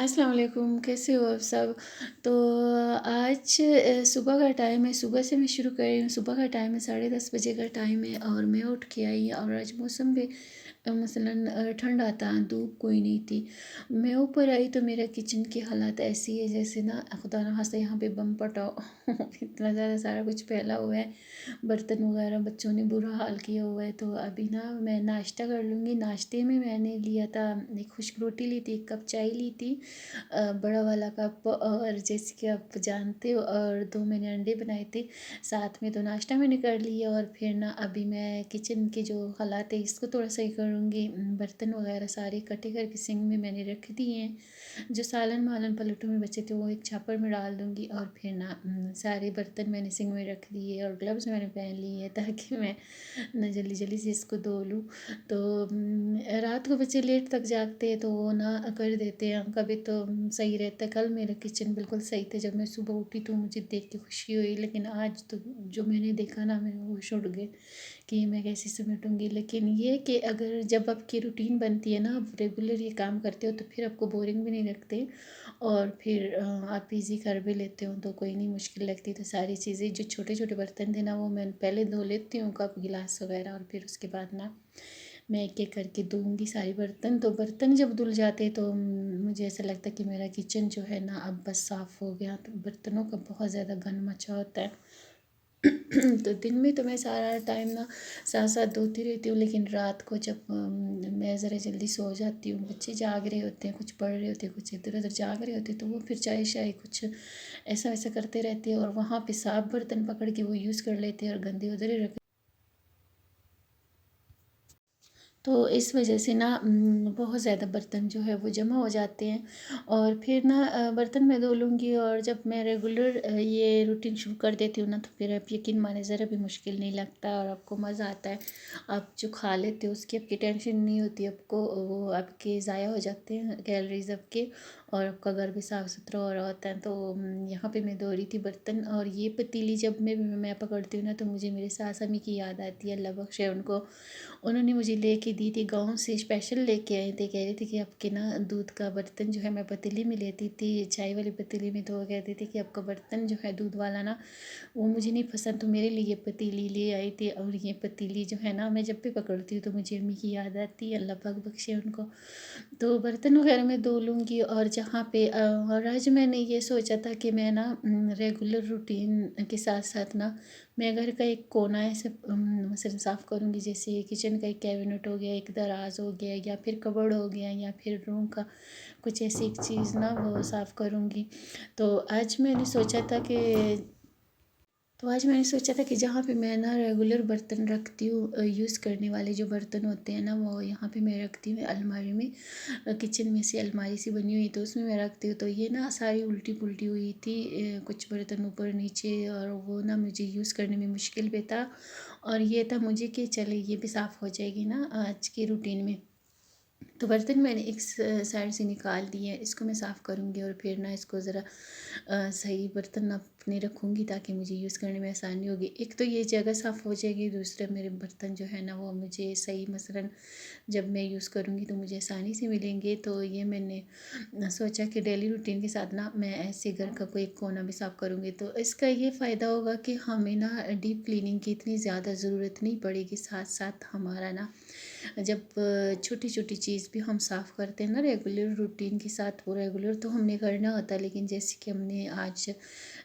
السلام علیکم، کیسے ہو آپ سب؟ تو آج صبح کا ٹائم ہے، صبح سے میں شروع کر رہی ہوں۔ صبح کا ٹائم ہے، 10:30 بجے کا ٹائم ہے اور میں اٹھ کے آئی اور آج موسم بھی مثلاً ٹھنڈا تھا، دھوپ کوئی نہیں تھی۔ میں اوپر آئی تو میرا کچن کی حالت ایسی ہے جیسے نا خدا نخواستہ یہاں پہ بم پٹا ہو اتنا زیادہ سارا کچھ پھیلا ہوا ہے، برتن وغیرہ بچوں نے برا حال کیا ہوا ہے۔ تو ابھی نا میں ناشتہ کر لوں گی۔ ناشتے میں نے لیا تھا، ایک خشک روٹی لی تھی، ایک کپ چائے لی تھی، بڑا والا کپ، اور جیسے کہ آپ جانتے ہو، اور 2 میں نے انڈے بنائے تھے ساتھ میں۔ تو ناشتہ میں نے کر لیا اور پھر نا ابھی میں کچن کے جو حالات ہے اس کو تھوڑا صحیح کروں گی۔ برتن وغیرہ سارے اکٹھے کر کے سنک میں نے رکھ دیے ہیں۔ جو سالن پلٹوں میں بچے تھے وہ ایک چھاپر میں ڈال دوں گی، اور پھر نا سارے برتن میں نے سنک میں رکھ دیے اور گلوز میں نے پہن لی ہے تاکہ میں نہ جلدی جلدی سے اس کو دھو لوں۔ تو رات کو بچے لیٹ تک جاگتے ہیں تو وہ نہ کر دیتے ہیں، کبھی تو صحیح رہتا ہے۔ کل میرا کچن بالکل صحیح تھا، جب میں صبح اٹھی تو مجھے دیکھ کے خوشی ہوئی، لیکن آج تو جو میں نے دیکھا نا میرے ہوش اڑ گئے کہ میں کیسے سمیٹوں گی۔ لیکن یہ کہ اگر جب آپ کی روٹین بنتی ہے نا، آپ ریگولر یہ کام کرتے ہو تو پھر آپ کو بورنگ بھی نہیں لگتے، اور پھر آپ ایزی کر بھی لیتے ہو تو کوئی نہیں مشکل لگتی۔ تو ساری چیزیں جو چھوٹے چھوٹے برتن تھے نا وہ میں پہلے دھو لیتی ہوں، کپ گلاس وغیرہ، اور پھر اس کے بعد نا میں ایک ایک کر کے دھوں گی سارے برتن۔ تو برتن جب دھل جاتے تو مجھے ایسا لگتا ہے کہ میرا کچن جو ہے نا اب بس صاف ہو گیا۔ تو برتنوں کا بہت زیادہ گن مچا ہوتا ہے تو دن میں تو میں سارا ٹائم نا ساتھ ساتھ دھوتی رہتی ہوں، لیکن رات کو جب میں ذرا جلدی سو جاتی ہوں، بچے جاگ رہے ہوتے ہیں، کچھ پڑھ رہے ہوتے ہیں، کچھ ادھر ادھر جاگ رہے ہوتے ہیں، تو وہ پھر چائے شائے کچھ ایسا ویسا کرتے رہتے ہیں، اور وہاں پہ صاف برتن پکڑ کے وہ یوز کر لیتے ہیں اور گندے ادھر ہی رکھ۔ تو اس وجہ سے نا بہت زیادہ برتن جو ہے وہ جمع ہو جاتے ہیں، اور پھر نا برتن میں دھو لوں گی، اور جب میں ریگولر یہ روٹین شروع کر دیتی ہوں نا تو پھر آپ یقین مانے ذرا بھی مشکل نہیں لگتا، اور آپ کو مزہ آتا ہے۔ آپ جو کھا لیتے ہو اس کی آپ کی ٹینشن نہیں ہوتی آپ کو، وہ آپ کے ضائع ہو جاتے ہیں کیلریز آپ کے، اور آپ کا گھر بھی صاف ستھرا ہو رہا ہوتا ہے۔ تو یہاں پہ میں دھو رہی تھی برتن، اور یہ پتیلی جب میں پکڑتی ہوں نا تو مجھے میرے ساس امی کی یاد آتی ہے، اللہ بخشے ان کو۔ انہوں نے مجھے لے کے دی تھی گاؤں سے، اسپیشل لے کے آئے تھے، کہہ رہے تھے کہ آپ کے نا دودھ کا برتن جو ہے، میں پتیلی میں لیتی تھی چائے والی پتیلی میں، تو وہ کہتے تھے کہ آپ کا برتن جو ہے دودھ والا نا وہ مجھے نہیں پسند، تو میرے لیے یہ پتیلی لے آئی تھی۔ اور یہ پتیلی جو ہے نا میں جب بھی پکڑتی ہوں تو مجھے امی کی یاد آتی ہے، اللہ پاک بخشے ان کو۔ تو برتن وغیرہ میں دھو لوں گی، اور جہاں پہ اور آج میں نے یہ سوچا تھا کہ میں نا ریگولر روٹین کے ساتھ ساتھ نا میں گھر کا ایک کونا ایسے مثلا صاف کروں گی، جیسے کچن کا ایک کیبنٹ ہو گیا، ایک دراز ہو گیا، یا پھر کبرڈ ہو گیا، یا پھر روم کا کچھ ایسی ایک چیز نا وہ صاف کروں گی۔ تو آج میں نے سوچا تھا کہ کہ جہاں پہ میں نا ریگولر برتن رکھتی ہوں، یوز کرنے والے جو برتن ہوتے ہیں نا وہ یہاں پہ میں رکھتی ہوں الماری میں، کچن میں سے الماری سی بنی ہوئی تو اس میں رکھتی ہوں۔ تو یہ نا ساری الٹی پلٹی ہوئی تھی، کچھ برتن اوپر نیچے، اور وہ نا مجھے یوز کرنے میں مشکل بھی تھا، اور یہ تھا مجھے کہ چلے یہ بھی صاف ہو جائے گی نا آج کی روٹین میں۔ تو برتن میں نے ایک سائڈ سے نکال دیے، اس کو میں صاف کروں گی، اور پھر نا اس کو ذرا صحیح برتن اپنے رکھوں گی تاکہ مجھے یوز کرنے میں آسانی ہوگی۔ ایک تو یہ جگہ صاف ہو جائے گی، دوسرے میرے برتن جو ہے نا وہ مجھے صحیح مثلاً جب میں یوز کروں گی تو مجھے آسانی سے ملیں گے۔ تو یہ میں نے سوچا کہ ڈیلی روٹین کے ساتھ نا میں ایسے گھر کا کوئی کونا بھی صاف کروں گی، تو اس کا یہ فائدہ ہوگا کہ ہمیں نا ڈیپ کلیننگ کی اتنی زیادہ ضرورت نہیں پڑے گی، ساتھ ساتھ ہمارا نا جب چھوٹی چھوٹی چیز بھی ہم صاف کرتے ہیں نا ریگولر روٹین کے ساتھ، وہ ریگولر تو ہم نے کرنا ہوتا ہے، لیکن جیسے کہ ہم نے آج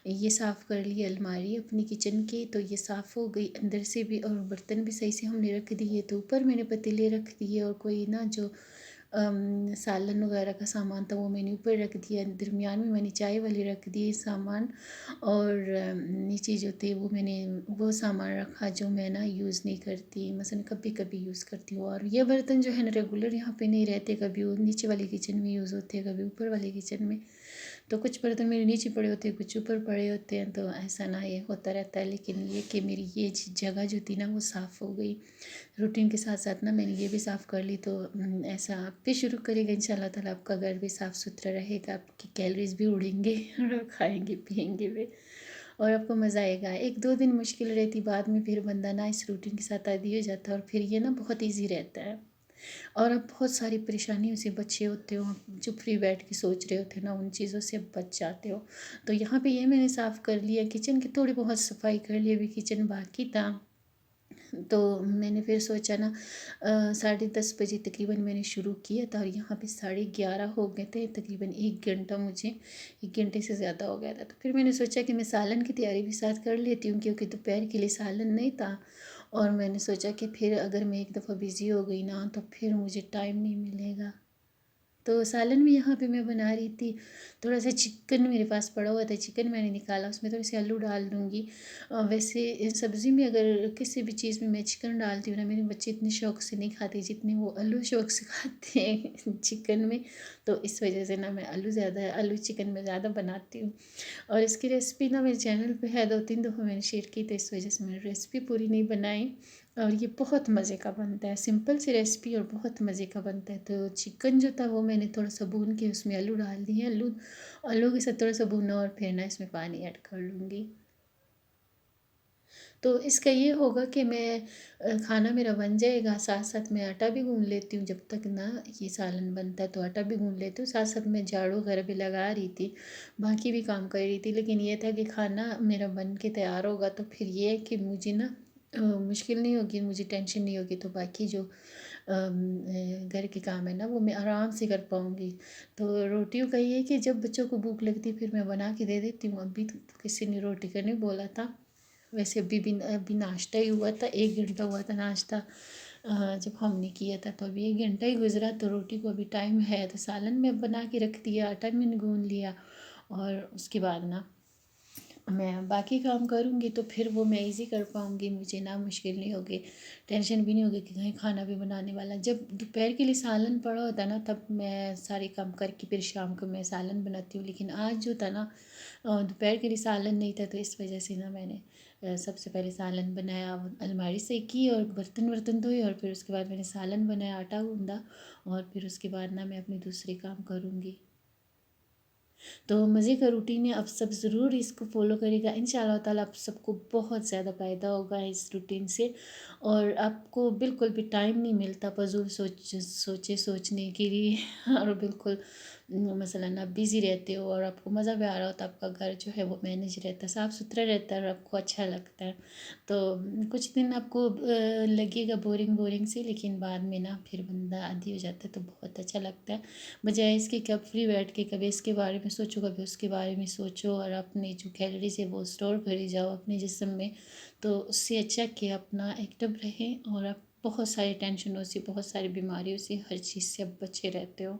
یہ صاف کر لی الماری اپنی کچن کی تو یہ صاف ہو گئی اندر سے بھی، اور برتن بھی صحیح سے ہم نے رکھ دیے۔ تو اوپر میں نے پتیلے رکھ دیے، اور کوئی نا جو سالن وغیرہ کا سامان تھا وہ میں نے اوپر رکھ دیا، درمیان میں نے چائے والی رکھ دی سامان، اور نیچے جو تھے وہ میں نے وہ سامان رکھا جو میں نا یوز نہیں کرتی، مثلا کبھی کبھی یوز کرتی ہوں۔ اور یہ برتن جو ہے نا ریگولر یہاں پہ نہیں رہتے، کبھی وہ نیچے والی کچن میں یوز ہوتے ہیں، کبھی اوپر والی کچن میں، تو کچھ برتن میرے نیچے پڑے ہوتے ہیں، کچھ اوپر پڑے ہوتے ہیں، تو ایسا نہ یہ ہوتا رہتا ہے۔ لیکن یہ کہ میری یہ جگہ جو تھی نا وہ صاف ہو گئی روٹین کے ساتھ ساتھ نا، میں نے یہ بھی صاف کر لی۔ تو ایسا آپ بھی شروع کرے گا انشاءاللہ تعالیٰ، آپ کا گھر بھی صاف ستھرا رہے گا، آپ کی کیلریز بھی اڑیں گے اور آپ کھائیں گے پیئیں گے بھی، اور آپ کو مزہ آئے گا۔ ایک دو دن مشکل رہتی، بعد میں پھر بندہ نا اس روٹین کے ساتھ عادی ہو جاتا ہے، اور پھر یہ نا بہت ایزی رہتا ہے۔ اور اب بہت ساری پریشانیوں سے بچے ہوتے ہو، جو فری بیٹھ کے سوچ رہے ہوتے نا، ان چیزوں سے اب بچ جاتے ہو۔ تو یہاں پہ یہ میں نے صاف کر لیا، کچن کی تھوڑی بہت صفائی کر لی، ابھی کچن باقی تھا۔ تو میں نے پھر سوچا نا 10:30 بجے تقریباً میں نے شروع کیا تھا، اور یہاں پہ 11:30 ہو گئے تھے، تقریباً 1 گھنٹہ مجھے 1 گھنٹے سے زیادہ ہو گیا تھا۔ تو پھر میں نے سوچا کہ میں سالن کی تیاری بھی ساتھ کر لیتی ہوں، کیونکہ دوپہر کے لیے سالن نہیں تھا، اور میں نے سوچا کہ پھر اگر میں ایک دفعہ بزی ہو گئی نا تو پھر مجھے ٹائم نہیں ملے گا۔ تو سالن بھی یہاں پہ میں بنا رہی تھی، تھوڑا سا چکن میرے پاس پڑا ہوا تھا، چکن میں نے نکالا، اس میں تھوڑے سے آلو ڈال دوں گی۔ ویسے سبزی میں اگر کسی بھی چیز میں چکن ڈالتی ہوں نا، میرے بچے اتنے شوق سے نہیں کھاتے جتنے وہ آلو شوق سے کھاتے ہیں چکن میں، تو اس وجہ سے نا میں آلو چکن میں زیادہ بناتی ہوں۔ اور اس کی ریسپی نا میرے چینل پہ ہے، 2-3 دفعہ میں نے شیئر کی، تو اس وجہ سے میں نے ریسپی پوری نہیں بنائی۔ اور یہ بہت مزے کا بنتا ہے، سمپل سی ریسپی اور بہت مزے کا بنتا ہے۔ تو چکن جو تھا وہ میں نے تھوڑا سا بھون کے اس میں آلو ڈال دیے، آلو کے ساتھ تھوڑا سا بھونا، اور پھر نا اس میں پانی ایڈ کر لوں گی۔ تو اس کا یہ ہوگا کہ میں کھانا میرا بن جائے گا، ساتھ ساتھ میں آٹا بھی گون لیتی ہوں، جب تک نا یہ سالن بنتا ہے تو آٹا بھی گون لیتی ہوں، ساتھ ساتھ میں جھاڑو وغیرہ بھی لگا رہی تھی، باقی بھی کام کر رہی تھی۔ لیکن یہ تھا کہ کھانا میرا بن کے تیار ہوگا تو پھر یہ ہے کہ مجھے نا مشکل نہیں ہوگی، مجھے ٹینشن نہیں ہوگی، تو باقی جو گھر کے کام ہے نا وہ میں آرام سے کر پاؤں گی۔ تو روٹیوں کا یہ ہے کہ جب بچوں کو بھوک لگتی ہے پھر میں بنا کے دے دیتی ہوں۔ ابھی تو کسی نے روٹی کا نہیں بولا تھا، ویسے ابھی ناشتہ ہی ہوا تھا، 1 گھنٹہ ہوا تھا ناشتہ جب ہم نے کیا تھا، تو ابھی 1 گھنٹہ ہی گزرا، تو روٹی کو ابھی ٹائم ہے، تو سالن میں بنا کے رکھ دیا، آٹا میں نے گون لیا، اور اس کے بعد نا میں باقی کام کروں گی تو پھر وہ میں ایزی کر پاؤں گی، مجھے نہ مشکل نہیں ہوگی، ٹینشن بھی نہیں ہوگی کہ کہیں کھانا بھی بنانے والا۔ جب دوپہر کے لیے سالن پڑا ہوتا ہے نا تب میں سارے کام کر کے پھر شام کو میں سالن بناتی ہوں، لیکن آج جو تھا نا دوپہر کے لیے سالن نہیں تھا، تو اس وجہ سے نا میں نے سب سے پہلے سالن بنایا، الماری سے کی اور برتن دھوئے، اور پھر اس کے بعد میں نے سالن بنایا، آٹا گوندا، اور پھر اس کے بعد نا میں اپنے دوسرے کام کروں گی۔ تو مزے کا روٹین ہے، آپ سب ضرور اس کو فالو کرے گا، انشاءاللہ تعالیٰ آپ سب کو بہت زیادہ فائدہ ہوگا اس روٹین سے، اور آپ کو بالکل بھی ٹائم نہیں ملتا فضول سوچنے کے لیے اور بالکل مثلاً آپ بزی رہتے ہو اور آپ کو مزہ بھی آ رہا ہوتا ہے، آپ کا گھر جو ہے وہ مینج رہتا ہے، صاف ستھرا رہتا ہے، اور آپ کو اچھا لگتا ہے۔ تو کچھ دن آپ کو لگے گا بورنگ سے، لیکن بعد میں نا پھر بندہ عادی ہو جاتا ہے، تو بہت اچھا لگتا ہے، بجائے اس کے کہ آپ فری بیٹھ کے کبھی اس کے بارے میں سوچو، کبھی اس کے بارے میں سوچو، اور اپنے جو کیلریز ہے وہ اسٹور کری جاؤ اپنے جسم میں۔ تو اس سے اچھا کہ اپنا ایکٹیو رہیں، اور آپ بہت ساری ٹینشنوں سے، بہت ساری بیماریوں سے، ہر چیز سے آپ بچے رہتے ہو۔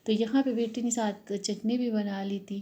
تو یہاں پہ بیٹی نے ساتھ چٹنی بھی بنا لی تھی۔